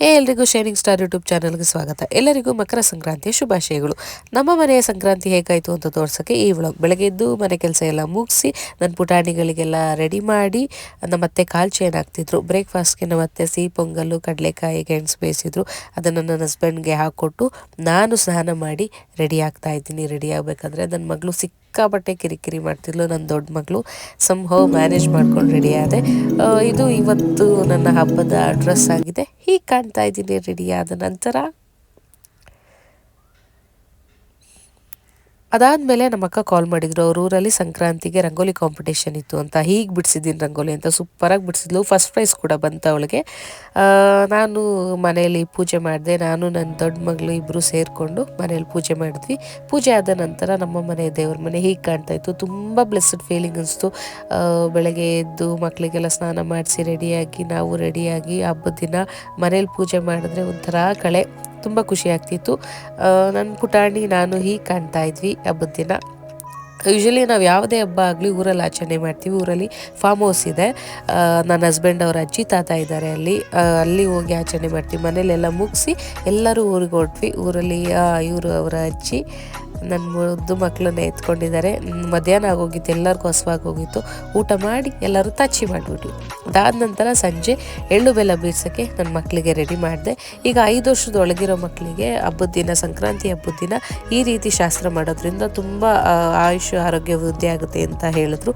ಎಲ್ರಿಗೂ shining star YouTube ಚಾನಲ್ಗೆ ಸ್ವಾಗತ. ಎಲ್ಲರಿಗೂ ಮಕರ ಸಂಕ್ರಾಂತಿಯ ಶುಭಾಶಯಗಳು. ನಮ್ಮ ಮನೆಯ ಸಂಕ್ರಾಂತಿ ಹೇಗಾಯಿತು ಅಂತ ತೋರ್ಸೋಕ್ಕೆ ಈ ವ್ಲಾಗ್. ಬೆಳಗ್ಗೆ ಎದ್ದು ಮನೆ ಕೆಲಸ ಎಲ್ಲ ಮುಗಿಸಿ ನನ್ನ ಪುಟಾಣಿಗಳಿಗೆಲ್ಲ ರೆಡಿ ಮಾಡಿ ನಮ್ಮತ್ತೆ ಕಾಲು ಚೇನ್ ಹಾಕ್ತಿದ್ರು. ಬ್ರೇಕ್ಫಾಸ್ಟ್ಗೆ ನಮ್ಮತ್ತೆ ಸಿಹಿ ಪೊಂಗಲ್ಲು, ಕಡಲೆಕಾಯಿ, ಗೆಣಸು ಬೇಯಿಸಿದ್ರು. ಅದನ್ನು ನನ್ನ ಹಸ್ಬೆಂಡ್ಗೆ ಹಾಕ್ಕೊಟ್ಟು ನಾನು ಸ್ನಾನ ಮಾಡಿ ರೆಡಿ ಆಗ್ತಾ ಇದ್ದೀನಿ. ರೆಡಿ ಆಗಬೇಕಾದ್ರೆ ನನ್ನ ಮಗಳು ಸಿಕ್ಕಾಪಟ್ಟೆ ಕಿರಿಕಿರಿ ಮಾಡ್ತಿದ್ಲು. ನನ್ನ ದೊಡ್ಡ ಮಗಳು ಸಂಹೌ ಮ್ಯಾನೇಜ್ ಮಾಡ್ಕೊಂಡು ರೆಡಿ ಆದೆ. ಇದು ಇವತ್ತು ನನ್ನ ಹಬ್ಬದ ಡ್ರೆಸ್ ಆಗಿದೆ. ಹೀಗೆ ಕಾಣ್ತಾ ಇದ್ದೀನಿ ರೆಡಿ ಆದ ನಂತರ. ಅದಾದಮೇಲೆ ನಮ್ಮ ಅಕ್ಕ ಕಾಲ್ ಮಾಡಿದ್ರು. ಅವ್ರ ಊರಲ್ಲಿ ಸಂಕ್ರಾಂತಿಗೆ ರಂಗೋಲಿ ಕಾಂಪಿಟೇಷನ್ ಇತ್ತು ಅಂತ. ಹೀಗೆ ಬಿಡಿಸಿದ್ದೀನಿ ರಂಗೋಲಿ ಅಂತ ಸೂಪರಾಗಿ ಬಿಡಿಸಿದ್ಲು. ಫಸ್ಟ್ ಪ್ರೈಸ್ ಕೂಡ ಬಂತು ಅವಳಿಗೆ. ನಾನು ಮನೆಯಲ್ಲಿ ಪೂಜೆ ಮಾಡಿದೆ. ನಾನು ನನ್ನ ದೊಡ್ಡ ಮಗಳು ಇಬ್ಬರು ಸೇರಿಕೊಂಡು ಮನೇಲಿ ಪೂಜೆ ಮಾಡಿದ್ವಿ. ಪೂಜೆ ಆದ ನಂತರ ನಮ್ಮ ಮನೆ ದೇವ್ರ ಮನೆ ಹೀಗೆ ಕಾಣ್ತಾ ಇತ್ತು. ತುಂಬ ಬ್ಲೆಸ್ಸಡ್ ಫೀಲಿಂಗ್ ಅನಿಸ್ತು. ಬೆಳಗ್ಗೆ ಎದ್ದು ಮಕ್ಕಳಿಗೆಲ್ಲ ಸ್ನಾನ ಮಾಡಿಸಿ ರೆಡಿಯಾಗಿ ನಾವು ರೆಡಿಯಾಗಿ ಹಬ್ಬದ ದಿನ ಮನೇಲಿ ಪೂಜೆ ಮಾಡಿದ್ರೆ ಒಂಥರ ಕಳೆ ತುಂಬ ಖುಷಿ ಆಗ್ತಿತ್ತು. ನನ್ನ ಪುಟಾಣಿ ನಾನು ಹೀಗೆ ಕಾಣ್ತಾ ಇದ್ವಿ ಹಬ್ಬದ ದಿನ. ಯೂಶ್ವಲಿ ನಾವು ಯಾವುದೇ ಹಬ್ಬ ಆಗಲಿ ಊರಲ್ಲಿ ಆಚರಣೆ ಮಾಡ್ತೀವಿ. ಊರಲ್ಲಿ ಫಾರ್ಮ್ ಹೌಸ್ ಇದೆ. ನನ್ನ ಹಸ್ಬೆಂಡ್ ಅವರ ಅಜ್ಜಿ ತಾತ ಇದ್ದಾರೆ ಅಲ್ಲಿ ಹೋಗಿ ಆಚರಣೆ ಮಾಡ್ತೀವಿ. ಮನೇಲೆಲ್ಲ ಮುಗಿಸಿ ಎಲ್ಲರೂ ಊರಿಗೆ ಹೊರಟ್ವಿ. ಊರಲ್ಲಿ ಇವರು ಅವರ ಅಜ್ಜಿ ನನ್ನ ಮುದ್ದು ಮಕ್ಕಳನ್ನ ಎತ್ಕೊಂಡಿದ್ದಾರೆ. ಮಧ್ಯಾಹ್ನ ಆಗೋಗಿತ್ತು, ಎಲ್ಲರಿಗೂ ಹಸುವಾಗಿ ಹೋಗಿತ್ತು. ಊಟ ಮಾಡಿ ಎಲ್ಲರೂ ತಚ್ಚಿ ಮಾಡಿಬಿಟ್ವಿ. ಅದಾದ ನಂತರ ಸಂಜೆ ಎಳ್ಳು ಬೆಲ್ಲ ಬೀರ್ಸೋಕ್ಕೆ ನನ್ನ ಮಕ್ಕಳಿಗೆ ರೆಡಿ ಮಾಡಿದೆ. ಈಗ 5 ವರ್ಷದ ಒಳಗಿರೋ ಮಕ್ಕಳಿಗೆ ಹಬ್ಬದ ದಿನ, ಸಂಕ್ರಾಂತಿ ಹಬ್ಬದ ದಿನ ಈ ರೀತಿ ಶಾಸ್ತ್ರ ಮಾಡೋದ್ರಿಂದ ತುಂಬ ಆಯುಷ್ ಆರೋಗ್ಯ ವೃದ್ಧಿ ಆಗುತ್ತೆ ಅಂತ ಹೇಳಿದ್ರು.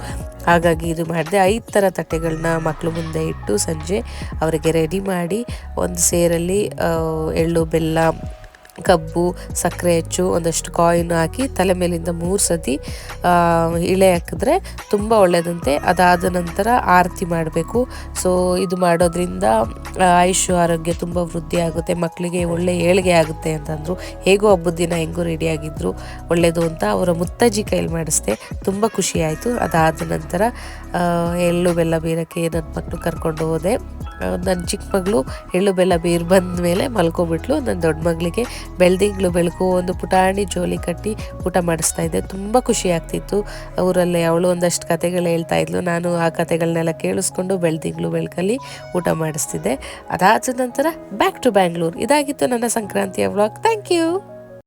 ಹಾಗಾಗಿ ಇದು ಮಾಡಿದೆ. 5 ಥರ ತಟ್ಟೆಗಳನ್ನ ಮಕ್ಕಳು ಮುಂದೆ ಇಟ್ಟು ಸಂಜೆ ಅವರಿಗೆ ರೆಡಿ ಮಾಡಿ ಒಂದು ಸೇರಲ್ಲಿ ಎಳ್ಳು ಬೆಲ್ಲ, ಕಬ್ಬು, ಸಕ್ಕರೆ ಹೆಚ್ಚು, ಒಂದಷ್ಟು ಕಾಯಿನ್ ಹಾಕಿ ತಲೆ ಮೇಲಿಂದ 3 ಸತಿ ಇಳೆ ಹಾಕಿದ್ರೆ ತುಂಬ ಒಳ್ಳೆಯದಂತೆ. ಅದಾದ ನಂತರ ಆರತಿ ಮಾಡಬೇಕು. ಸೊ ಇದು ಮಾಡೋದ್ರಿಂದ ಆಯುಷ್ ಆರೋಗ್ಯ ತುಂಬ ವೃದ್ಧಿ ಆಗುತ್ತೆ, ಮಕ್ಕಳಿಗೆ ಒಳ್ಳೆ ಏಳಿಗೆ ಆಗುತ್ತೆ ಅಂತಂದರು. ಹೇಗೋ ಹಬ್ಬದ ದಿನ ಹೆಂಗೂ ರೆಡಿಯಾಗಿದ್ದರು, ಒಳ್ಳೆಯದು ಅಂತ ಅವರ ಮುತ್ತಜ್ಜಿ ಕೈಲಿ ಮಾಡಿಸ್ದೆ. ತುಂಬ ಖುಷಿ ಆಯಿತು. ಅದಾದ ನಂತರ ಎಳ್ಳು ಬೆಲ್ಲ ಬೀರಕ್ಕೆ ನನ್ನ ಮಕ್ಕಳು ಕರ್ಕೊಂಡು ಹೋದೆ. ನನ್ನ ಚಿಕ್ಕ ಮಗಳು ಎಳ್ಳು ಬೆಲ್ಲ ಬೀರು ಬಂದ ಮೇಲೆ ಮಲ್ಕೊಬಿಟ್ಲು. ನನ್ನ ದೊಡ್ಡ ಮಗಳಿಗೆ ಬೆಳ್ದಿಂಗ್ಳು ಬೆಳಕು ಒಂದು ಪುಟಾಣಿ ಜೋಲಿ ಕಟ್ಟಿ ಊಟ ಮಾಡಿಸ್ತಾ ಇದ್ದೆ. ತುಂಬ ಖುಷಿ ಆಗ್ತಿತ್ತು. ಊರಲ್ಲಿ ಅವಳು ಒಂದಷ್ಟು ಕತೆಗಳು ಹೇಳ್ತಾ ಇದ್ಲು. ನಾನು ಆ ಕತೆಗಳನ್ನೆಲ್ಲ ಕೇಳಿಸ್ಕೊಂಡು ಬೆಳ್ದಿಂಗ್ಳು ಬೆಳಕಲ್ಲಿ ಊಟ ಮಾಡಿಸ್ತಿದ್ದೆ. ಅದಾದ ನಂತರ ಬ್ಯಾಕ್ ಟು ಬ್ಯಾಂಗ್ಳೂರ್. ಇದಾಗಿತ್ತು ನನ್ನ ಸಂಕ್ರಾಂತಿಯ ವ್ಲಾಗ್. Thank you.